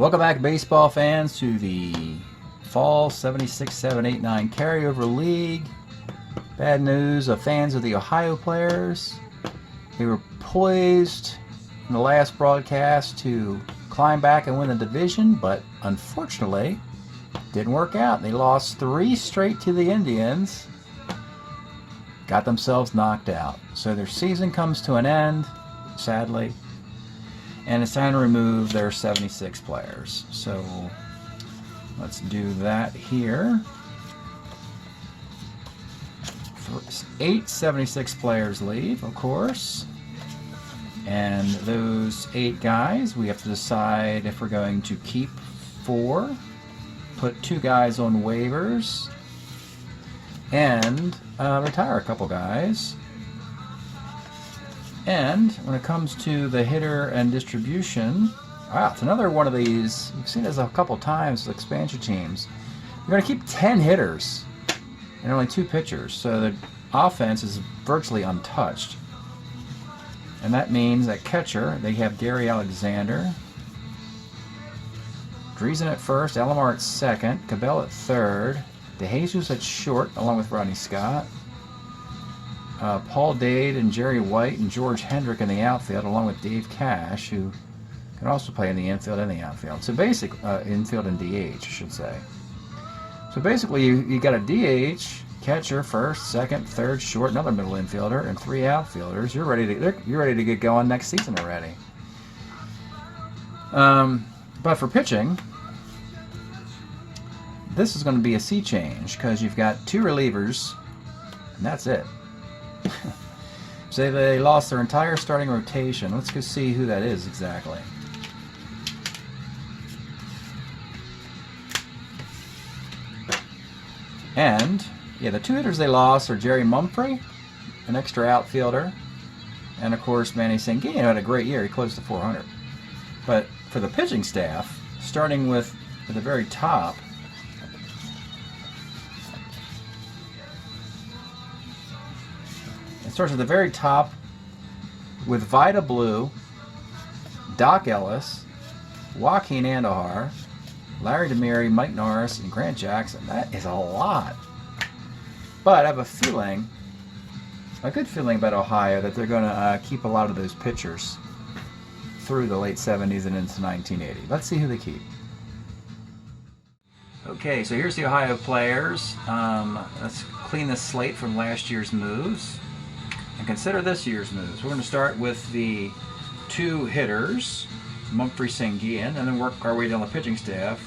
Welcome back, baseball fans, to the Fall 76-7-8-9 Carryover League. Bad news of fans of the Ohio players. They were poised in the last broadcast to climb back and win the division, but unfortunately, didn't work out. They lost 3 straight to the Indians. Got themselves knocked out. So their season comes to an end, sadly. And it's time to remove their 76 players. So let's do that here. 8 76 players leave, of course. And those 8 guys, we have to decide if we're going to keep 4, put 2 guys on waivers, and retire a couple guys. And when it comes to the hitter and distribution, wow, it's another one of these. We've seen this a couple times with expansion teams. We're going to keep 10 hitters and only 2 pitchers, so the offense is virtually untouched. And that means at catcher, they have Gary Alexander, Driesen at first, Alomar at second, Cabell at third, DeJesus at short, along with Rodney Scott, Paul Dade and Jerry White and George Hendrick in the outfield, along with Dave Cash, who can also play in the infield and the outfield. So basic infield and DH, I should say. So basically, you got a DH, catcher, first, second, third, short, another middle infielder, and 3 outfielders. You're ready to get going next season already. But for pitching, this is going to be a sea change because you've got 2 relievers, and that's it. So they lost their entire starting rotation. Let's go see who that is exactly. And yeah, the 2 hitters they lost are Jerry Mumphrey, an extra outfielder, and of course Manny Sanguino had a great year. He closed to 400. But for the pitching staff, starting with at the very top, it starts at the very top with Vida Blue, Doc Ellis, Joaquin Andujar, Larry Demary, Mike Norris, and Grant Jackson. That is a lot. But I have a good feeling about Ohio that they're going to keep a lot of those pitchers through the late 70s and into 1980. Let's see who they keep. Okay, so here's the Ohio players. Let's clean the slate from last year's moves and consider this year's moves. We're going to start with the 2 hitters, Mumphrey, Sanguian, and then work our way down the pitching staff.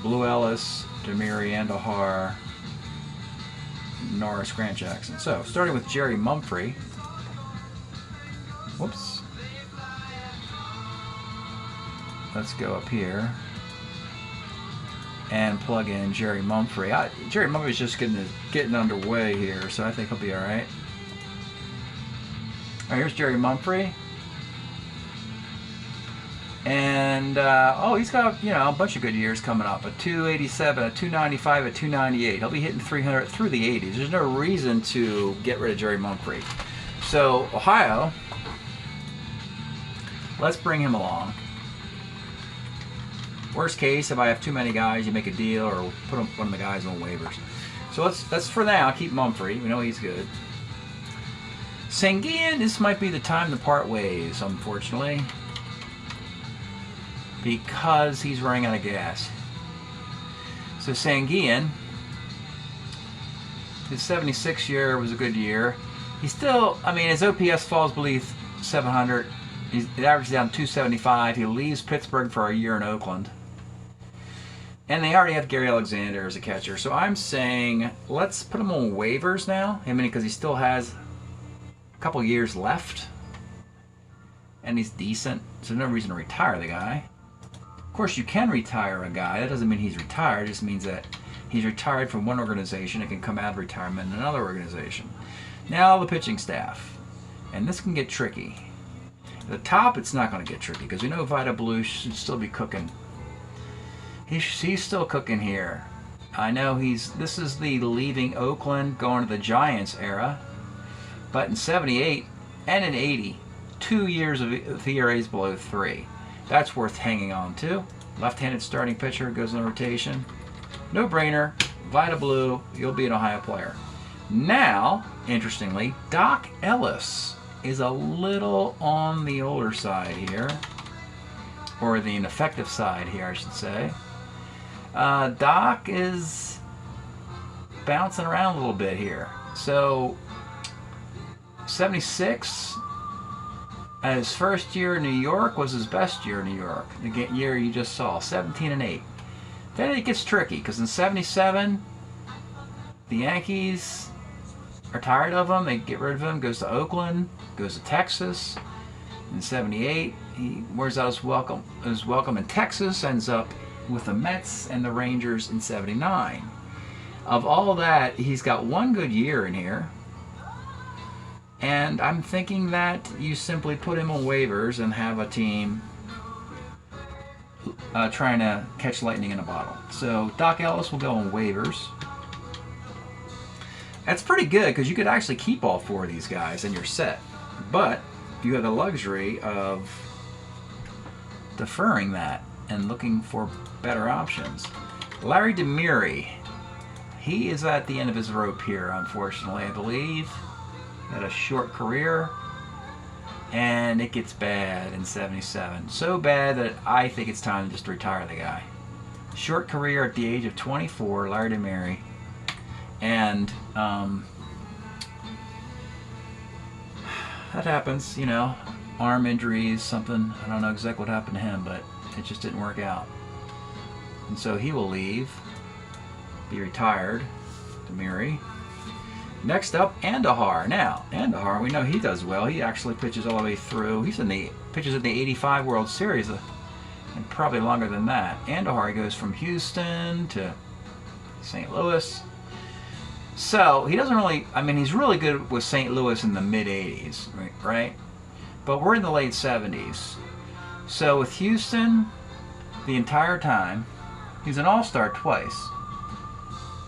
Blue Ellis, Demary, Andujar, Norris, Grant Jackson. So, starting with Jerry Mumphrey. Whoops. Let's go up here and plug in Jerry Mumphrey. Jerry Mumphrey's just getting underway here, so I think he'll be all right. All right, here's Jerry Mumphrey. And, he's got, a bunch of good years coming up. A 287, a 295, a 298. He'll be hitting 300 through the 80s. There's no reason to get rid of Jerry Mumphrey. So, Ohio, let's bring him along. Worst case, if I have too many guys, you make a deal or put one of the guys on waivers. So let's for now keep Mumphrey. We know he's good. Sanguian, this might be the time to part ways, unfortunately, because he's running out of gas. So Sanguian, his 76 year was a good year. He's still, his OPS falls beneath 700. It averages down 275. He leaves Pittsburgh for a year in Oakland. And they already have Gary Alexander as a catcher. So I'm saying let's put him on waivers now. Because he still has a couple years left. And he's decent. So no reason to retire the guy. Of course, you can retire a guy. That doesn't mean he's retired. It just means that he's retired from one organization and can come out of retirement in another organization. Now the pitching staff. And this can get tricky. At the top, it's not going to get tricky because we know Vida Blue should still be cooking. He's still cooking here. I know this is the leaving Oakland, going to the Giants era. But in 78 and in 80, 2 years of ERAs below 3. That's worth hanging on to. Left-handed starting pitcher, goes in rotation. No brainer. Vita Blue, you'll be an Ohio player. Now, interestingly, Doc Ellis is a little on the older side here, or the ineffective side here, I should say. Doc is bouncing around a little bit here. So, 76, his first year in New York was his best year in New York. The year you just saw, 17-8. Then it gets tricky, because in 77, the Yankees are tired of him. They get rid of him, goes to Oakland, goes to Texas. In 78, he wears out his welcome in Texas, ends up with the Mets and the Rangers in 79. Of all that, he's got one good year in here. And I'm thinking that you simply put him on waivers and have a team trying to catch lightning in a bottle. So Doc Ellis will go on waivers. That's pretty good because you could actually keep all four of these guys and you're set. But you have the luxury of deferring that and looking for better options. Larry Demiri, he is at the end of his rope here, unfortunately, I believe. Had a short career, and it gets bad in 77. So bad that I think it's time to just retire the guy. Short career at the age of 24, Larry Demiri. And that happens, you know, arm injuries, something. I don't know exactly what happened to him, but it just didn't work out. And so he will leave, be retired, Demiri. Next up, Andahar. Now, Andahar, we know he does well. He actually pitches all the way through. He's in the pitches in the '85 World Series, and probably longer than that. Andahar goes from Houston to St. Louis. So he doesn't really. I mean, he's really good with St. Louis in the mid '80s, right? But we're in the late '70s. So with Houston, the entire time, he's an All-Star twice.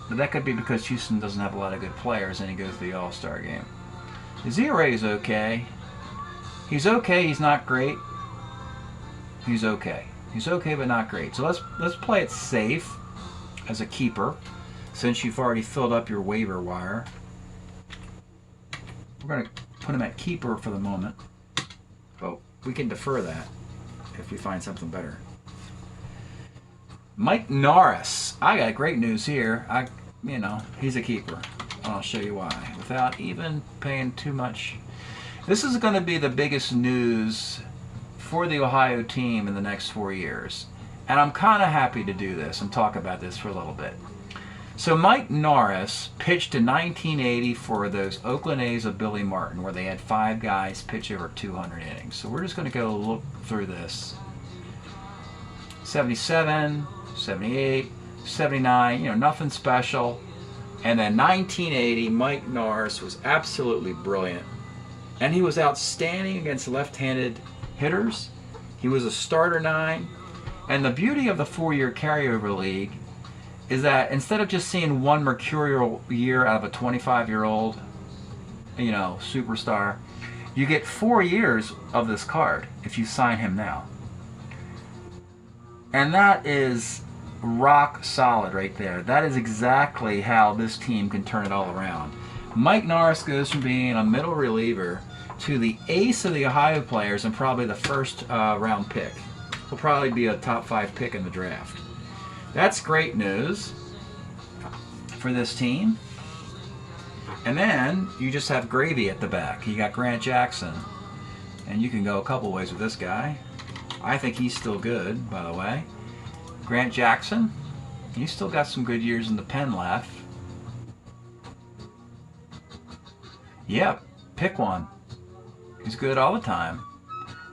But that could be because Houston doesn't have a lot of good players and he goes to the All-Star game. His ERA is okay. He's okay, he's not great. He's okay. He's okay but not great. So let's play it safe as a keeper since you've already filled up your waiver wire. We're going to put him at keeper for the moment. But we can defer that if we find something better. Mike Norris. I got great news here. He's a keeper. I'll show you why. Without even paying too much. This is going to be the biggest news for the Ohio team in the next 4 years. And I'm kind of happy to do this and talk about this for a little bit. So Mike Norris pitched in 1980 for those Oakland A's of Billy Martin, where they had 5 guys pitch over 200 innings. So we're just going to go look through this. 77, 78, 79, nothing special. And then 1980, Mike Norris was absolutely brilliant. And he was outstanding against left-handed hitters. He was a starter 9. And the beauty of the 4-year carryover league is that instead of just seeing one mercurial year out of a 25-year-old, superstar, you get 4 years of this card if you sign him now. And that is rock solid right there. That is exactly how this team can turn it all around. Mike Norris goes from being a middle reliever to the ace of the Ohio players and probably the first round pick. He'll probably be a top 5 pick in the draft. That's great news for this team. And then you just have gravy at the back. You got Grant Jackson. And you can go a couple ways with this guy. I think he's still good, by the way. Grant Jackson, he's still got some good years in the pen left. Yep, pick one. He's good all the time.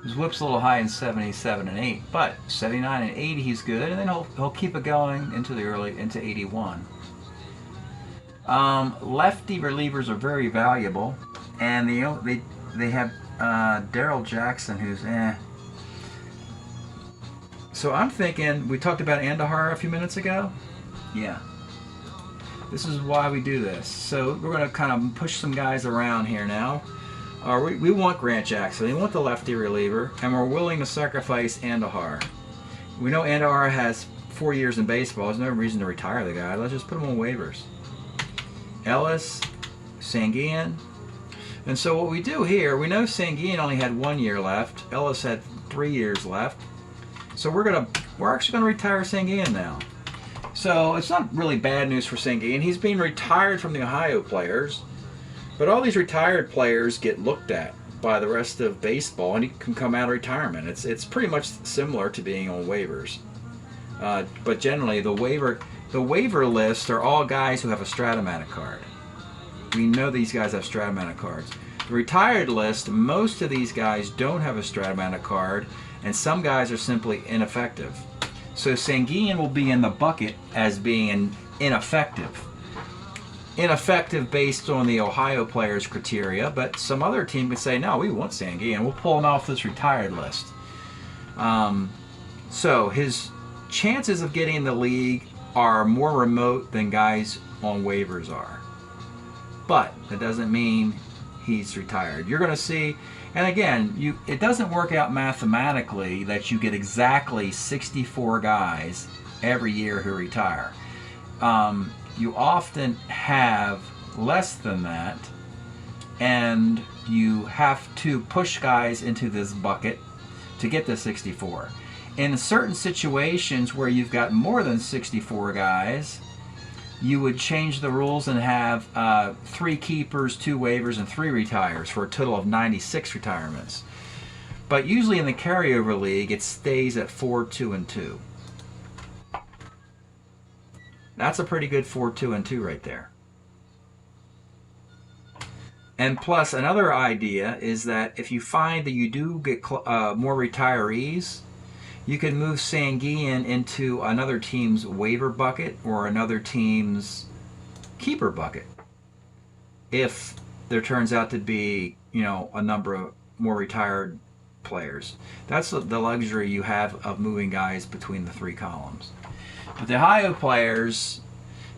His whip's a little high in 77 and 8, but 79 and 80 he's good, and then he'll keep it going into 81. Lefty relievers are very valuable, and they have Darryl Jackson, who's So I'm thinking, we talked about Andahar a few minutes ago. Yeah. This is why we do this. So we're going to kind of push some guys around here now. We want Grant Jackson. We want the lefty reliever, and we're willing to sacrifice Andahar. We know Andara has 4 years in baseball. There's no reason to retire the guy. Let's just put him on waivers. Ellis, Sanguin. And so what we do here, we know Sanguin only had 1 year left. Ellis had 3 years left. So we're actually gonna retire Sanguin now. So it's not really bad news for Sanguin. He's being retired from the Ohio players, but all these retired players get looked at by the rest of baseball, and he can come out of retirement. It's pretty much similar to being on waivers, but generally the waiver list are all guys who have a Strat-O-Matic card. We know these guys have Strat-O-Matic cards. The retired list, most of these guys don't have a Strat-O-Matic card, and some guys are simply ineffective. So Sanguin will be in the bucket as being ineffective. Ineffective based on the Ohio players' criteria, but some other team could say, no, we want Sanguin. We'll pull him off this retired list. So his chances of getting in the league are more remote than guys on waivers are. But that doesn't mean he's retired. You're going to see, and again, it doesn't work out mathematically that you get exactly 64 guys every year who retire. You often have less than that, and you have to push guys into this bucket to get to 64. In certain situations where you've got more than 64 guys, you would change the rules and have 3 keepers, 2 waivers, and 3 retires for a total of 96 retirements. But usually in the carryover league, it stays at 4, 2, and 2. That's a pretty good 4, 2, and 2 right there. And plus, another idea is that if you find that you do get more retirees, you can move Sanguin into another team's waiver bucket or another team's keeper bucket if there turns out to be, a number of more retired players. That's the luxury you have of moving guys between the 3 columns. But the Ohio players,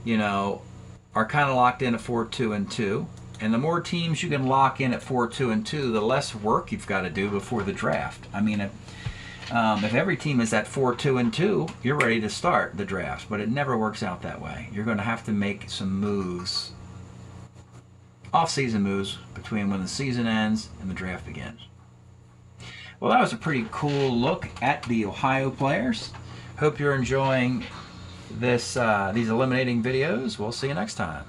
are kind of locked in at 4, 2, and 2. And the more teams you can lock in at 4, 2, and 2, the less work you've got to do before the draft. I mean, if every team is at 4, 2, and 2, you're ready to start the draft. But it never works out that way. You're going to have to make some moves, off-season moves, between when the season ends and the draft begins. Well, that was a pretty cool look at the Ohio players. Hope you're enjoying these eliminating videos. We'll see you next time.